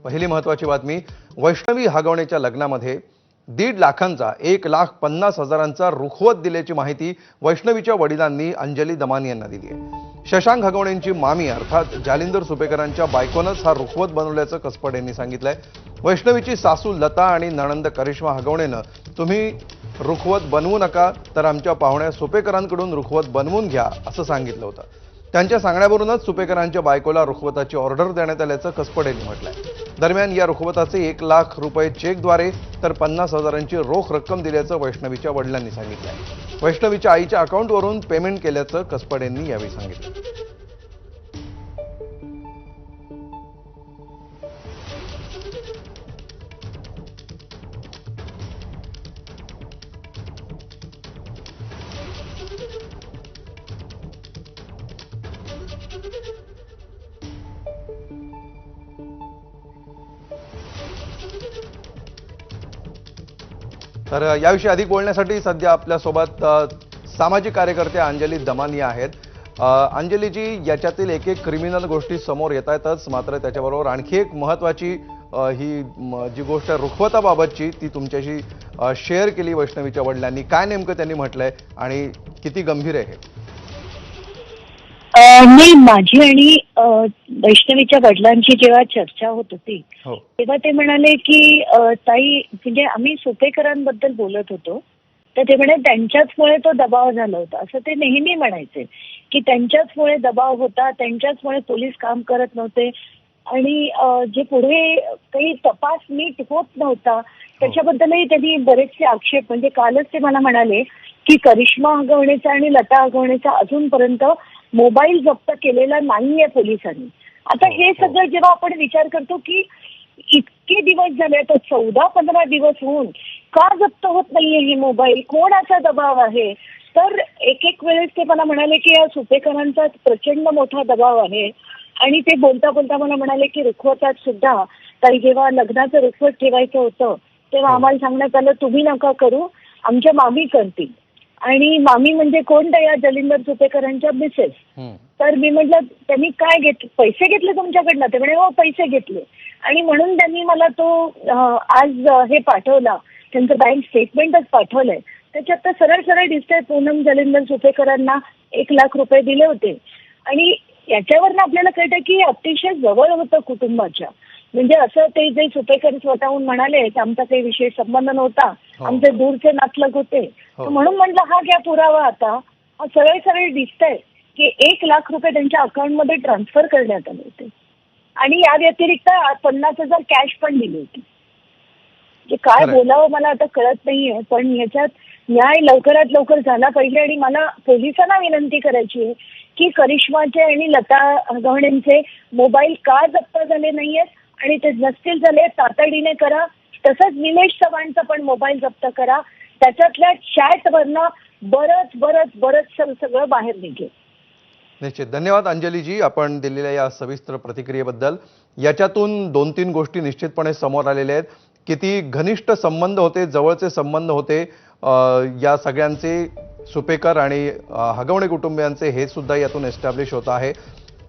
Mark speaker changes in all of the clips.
Speaker 1: पहिली महत्त्वाची बातमी, वैष्णवी हगवणेच्या लग्नामध्ये 1.5 लाखांचा 1,50,000चा रुखवत दिल्याची माहिती वैष्णवीच्या वडिलांनी अंजली दमानी यांना दिली आहे। शशांक हगवणेंची मामी अर्थात जालिंदर सुपेकरांच्या बायकोनंच हा रुखवत बनवल्याचं कसपड यांनी सांगितलंय। वैष्णवीची सासू लता आणि नणंद करिश्मा हगवणेनं तुम्ही रुखवत बनवू नका तर आमच्या पाहुण्या सुपेकरांकडून रुखवत बनवून घ्या असं सांगितलं होतं। त्यांच्या सांगण्यावरूनच सुपेकरांच्या बायकोला रुखवताची ऑर्डर देण्यात आल्याचं कसपड यांनी म्हटलंय। दरम्यान या रुखवताचे 1 लाख रुपये चेकद्वारे तर 50,000ची रोख रक्कम दिल्याचं वैष्णवीच्या वडिलांनी सांगितलंय। वैष्णवीच्या आईच्या अकाउंटवरून पेमेंट केल्याचं कसपड यांनी यावेळी सांगितलं। तर याविषयी अधिक बोलण्यासाठी सध्या आपल्यासोबत सामाजिक कार्यकर्ते अंजली दमानी आहेत। अंजलीजी, याच्यातील एक एक क्रिमिनल गोष्टी समोर येत आहेतच, मात्र त्याच्याबरोबर आणखी एक महत्त्वाची ही जी गोष्ट रुखवताबाबतची ती तुमच्याशी शेअर केली वैष्णवीच्या वडिलांनी। काय नेमकं त्यांनी म्हटलंय आणि किती गंभीर आहे हे?
Speaker 2: नाही, माझी आणि वैष्णवीच्या वडिलांची जेव्हा चर्चा होत होती तेव्हा ते म्हणाले की ताई, म्हणजे आम्ही सुपेकरांबद्दल बोलत होतो तर ते म्हणे त्यांच्याचमुळे तो दबाव झाला होता असं ते नेहमी म्हणायचे की त्यांच्याचमुळे दबाव होता, त्यांच्याचमुळे पोलीस काम करत नव्हते आणि जे पुढे काही तपास नीट होत नव्हता त्याच्याबद्दलही त्यांनी बरेचसे आक्षेप, म्हणजे कालच ते मला म्हणाले की करिश्मा हगवणेचा आणि लता हगवणेचा अजूनपर्यंत मोबाईल जप्त केलेला नाहीये पोलिसांनी। आता हे सगळं जेव्हा आपण विचार करतो की इतके दिवस झाले, तर 14-15 दिवस होऊन का जप्त होत नाहीये हे मोबाईल, कोणाचा दबाव आहे? तर एक वेळेस ते मला म्हणाले की या सुपेकरांचा प्रचंड मोठा दबाव आहे आणि ते बोलता बोलता मला म्हणाले की रुखवतात सुद्धा काही जेव्हा लग्नाचं रुखवत ठेवायचं होतं तेव्हा आम्हाला सांगण्यात आलं तुम्ही नका करू, आमच्या मामी करतील। आणि मामी म्हणजे कोण? तर या जालिंदर सुपेकरांच्या मिसेस। तर मी म्हटलं त्यांनी काय घेतले, पैसे घेतले तुमच्याकडनं? ते म्हणे हो पैसे घेतले आणि म्हणून त्यांनी मला तो आज हे पाठवला, त्यांचं बँक स्टेटमेंटच पाठवलंय। त्याच्यात तर सरळ सरळ दिसतंय पूनम जालिंदर सुपेकरांना 1 लाख रुपये दिले होते आणि याच्यावरनं आपल्याला कळतं की अतिशय जवळ होतं कुटुंबाच्या। म्हणजे असं ते जे सुपेकर स्वतःहून म्हणाले की आमचा काही विशेष संबंध नव्हता, आमचे दूरचे नातलग होते, म्हणून म्हटलं हा घ्या पुरावा। आता हा सरळ सरळ दिसतंय की 1 लाख रुपये त्यांच्या अकाउंटमध्ये ट्रान्सफर करण्यात आले होते आणि या व्यतिरिक्त 50,000 कॅश पण दिली होती। जे काय बोलावं मला आता कळत नाहीये, पण याच्यात न्याय लवकरात लवकर झाला पाहिजे आणि मला पोलिसांना विनंती करायची आहे की करिश्माचे आणि लता हगवणेंचे मोबाईल का जप्त झाले नाहीयेत आणि ते नसतील झाले तातडीने करा। तसंच निलेश चव्हाणचा पण मोबाईल जप्त करा, त्याच्यातल्या चॅटवरनं बरंच सगळं बाहेर निघेल।
Speaker 1: निश्चित। धन्यवाद अंजलीजी, आपण दिलेल्या या सविस्तर प्रतिक्रियेबद्दल। याच्यातून 2-3 गोष्टी निश्चितपणे समोर आलेल्या आहेत। किती घनिष्ठ संबंध होते, जवळचे संबंध होते या सगळ्यांचे, सुपेकर आणि हगवणे कुटुंबियांचे, हे सुद्धा यातून एस्टॅब्लिश होत आहे।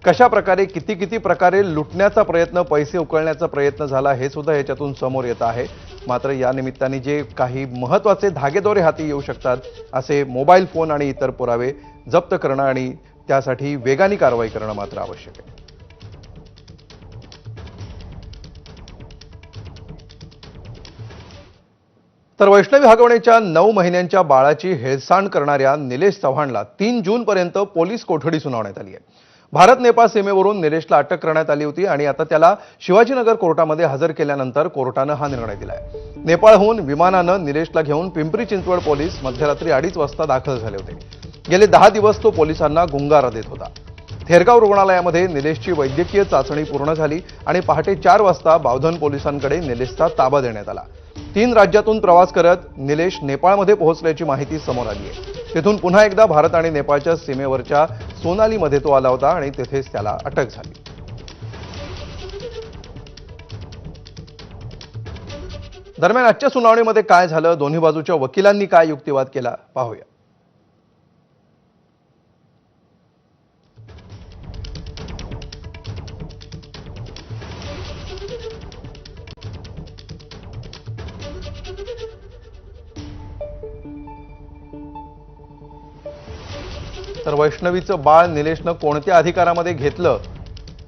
Speaker 1: कशा प्रकारे किती प्रकारे लुटण्याचा प्रयत्न, पैसे उकळण्याचा प्रयत्न झाला हे सुद्धा याच्यातून समोर येत आहे। मात्र या निमित्ताने जे काही महत्त्वाचे धागेदोरे हाती येऊ शकतात असे मोबाईल फोन आणि इतर पुरावे जप्त करणं आणि त्यासाठी वेगाने कारवाई करणं मात्र आवश्यक आहे। तर वैष्णवी हगवणेच्या 9 महिन्यांच्या बाळाची हेळसांड करणाऱ्या निलेश चव्हाणला 3 जूनपर्यंत पोलीस कोठडी सुनावण्यात आली आहे। भारत नेपाळ सीमेवरून निलेशला अटक करण्यात आली होती आणि आता त्याला शिवाजीनगर कोर्टामध्ये हजर केल्यानंतर कोर्टानं हा निर्णय दिलाय। नेपाळहून विमानानं निलेशला घेऊन पिंपरी चिंचवड पोलीस मध्यरात्री 2:30 वाजता दाखल झाले होते। गेले 10 दिवस तो पोलिसांना गुंगारा देत होता। थेरगाव रुग्णालयामध्ये निलेशची वैद्यकीय चाचणी पूर्ण झाली आणि पहाटे 4 वाजता बावधन पोलिसांकडे निलेशचा ताबा देण्यात आला। 3 राज्यातून प्रवास करत निलेश नेपाळमध्ये पोहोचल्याची माहिती समोर आली आहे। तिथून पुन्हा एकदा भारत आणि नेपाळच्या सीमेवरच्या सोनालीमध्ये तो आला होता आणि तिथेच त्याला अटक झाली। दरम्यान आजच्या सुनावणीमध्ये काय झालं, दोन्ही बाजूच्या वकिलांनी काय युक्तिवाद केला, पाहूया। तर वैष्णवीचं बाळ निलेशनं कोणत्या अधिकारामध्ये घेतलं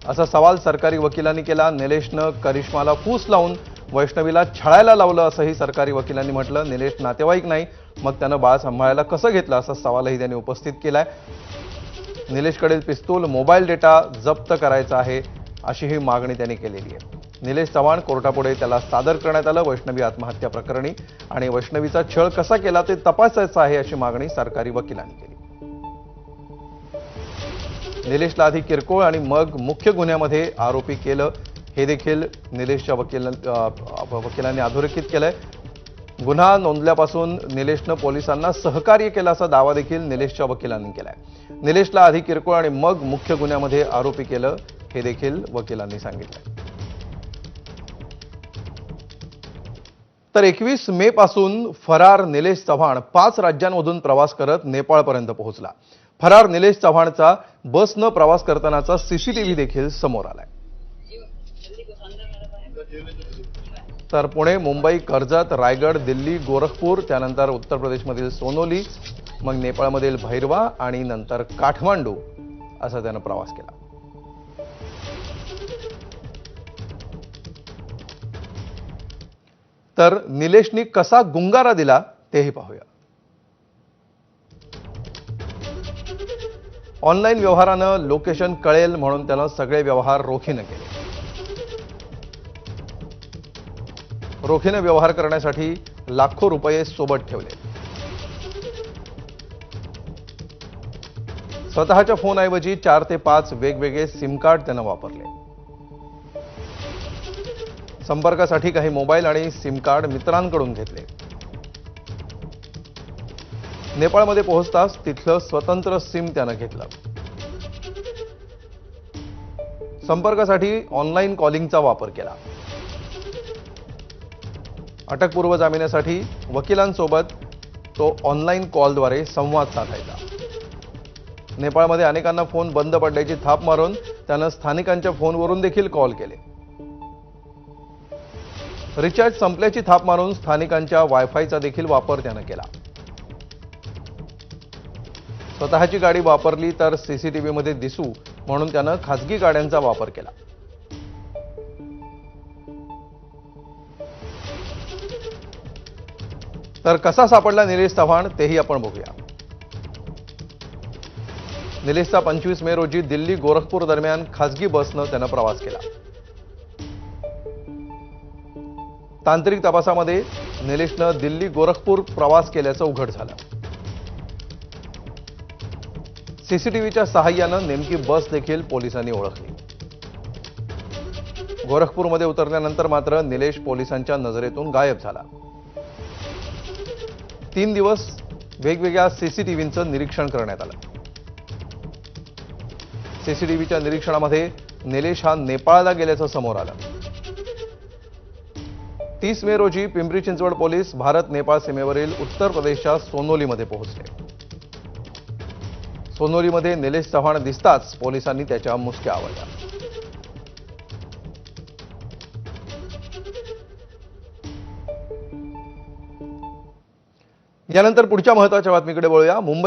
Speaker 1: असा सवाल सरकारी वकिलांनी केला. निलेशनं करिश्माला फूस लावून वैष्णवीला छळायला लावलं असंही सरकारी वकिलांनी म्हटलं. निलेश नातेवाईक नाही, मग त्यानं बाळ सांभाळायला कसं घेतलं असा सवालही त्यांनी उपस्थित केलाय. निलेशकडील पिस्तूल, मोबाईल डेटा जप्त करायचा आहे अशी ही मागणी त्यांनी केलेली आहे. निलेश चव्हाण कोर्टापुढे त्याला सादर करण्यात आलं वैष्णवी आत्महत्या प्रकरणी, आणि वैष्णवीचा छळ कसा केला ते तपासायचं आहे अशी मागणी सरकारी वकिलांनी केली. निलेशला आधी किरकोळ आणि मग मुख्य गुन्ह्यामध्ये आरोपी केलं, हे देखील निलेशच्या वकिलांनी अधोरेखित केलंय. गुन्हा नोंदल्यापासून निलेशनं पोलिसांना सहकार्य केलं असा दावा देखील निलेशच्या वकिलांनी केलाय. निलेशला आधी किरकोळ आणि मग मुख्य गुन्ह्यामध्ये आरोपी केलं, हे देखील वकिलांनी सांगितलंय. तर 21 मे पासून फरार निलेश चव्हाण 5 राज्यांमधून प्रवास करत नेपाळपर्यंत पोहोचला. फरार निलेश चव्हाणचा बसनं प्रवास करतानाचा सीसीटीव्ही देखील समोर आलाय. तर पुणे, मुंबई, कर्जत, रायगड, दिल्ली, गोरखपूर, त्यानंतर उत्तर प्रदेशमधील सोनोली, मग नेपाळमधील भैरवा आणि नंतर काठमांडू असा त्यानं प्रवास केला. तर निलेशनी कसा गुंगारा दिला तेही पाहूया. ऑनलाईन व्यवहारानं लोकेशन कळेल म्हणून त्यानं सगळे व्यवहार रोखीनं केले. रोखीनं व्यवहार करण्यासाठी लाखो रुपये सोबत ठेवले. स्वतःच्या फोनऐवजी 4 ते 5 वेगवेगळे सिम कार्ड त्यानं वापरले. संपर्कासाठी काही मोबाईल आणि सिम कार्ड मित्रांकडून घेतले. नेपाळमध्ये पोहोचताच तिथलं स्वतंत्र सिम त्यानं घेतलं. संपर्कासाठी ऑनलाईन कॉलिंगचा वापर केला. अटकपूर्व जामिनासाठी वकिलांसोबत तो ऑनलाईन कॉलद्वारे संवाद साधायचा. नेपाळमध्ये अनेकांना फोन बंद पडल्याची थाप मारून त्यानं स्थानिकांच्या फोनवरून देखील कॉल केले. रिचार्ज संपल्याची थाप मारून स्थानिकांच्या वायफायचा देखील वापर त्यानं केला. स्वतःची गाडी वापरली तर सीसीटीव्हीमध्ये दिसू म्हणून त्यानं खासगी गाड्यांचा वापर केला. तर कसा सापडला निलेश चव्हाण तेही आपण बघूया. निलेशचा 25 मे रोजी दिल्ली गोरखपूर दरम्यान खासगी बसनं त्यानं प्रवास केला. तांत्रिक तपासामध्ये निलेशनं दिल्ली गोरखपूर प्रवास केल्याचं उघड झालं. सीसीटीव्हीच्या सहाय्यानं नेमकी बस देखील पोलिसांनी ओळखली. गोरखपूरमध्ये उतरल्यानंतर मात्र निलेश पोलिसांच्या नजरेतून गायब झाला. 3 दिवस वेगवेगळ्या सीसीटीव्हीचं निरीक्षण करण्यात आलं. सीसीटीव्हीच्या निरीक्षणामध्ये निलेश हा नेपाळला गेल्याचं समोर आलं. 30 मे रोजी पिंपरी चिंचवड पोलीस भारत नेपाळ सीमेवरील उत्तर प्रदेशच्या सोनोलीमध्ये पोहोचले. सोनोलीमध्ये निलेश चव्हाण दिसताच पोलिसांनी त्याच्या मुसक्या आवळल्या. यानंतर पुढच्या महत्त्वाच्या बातमीकडे वळूया. मुंबई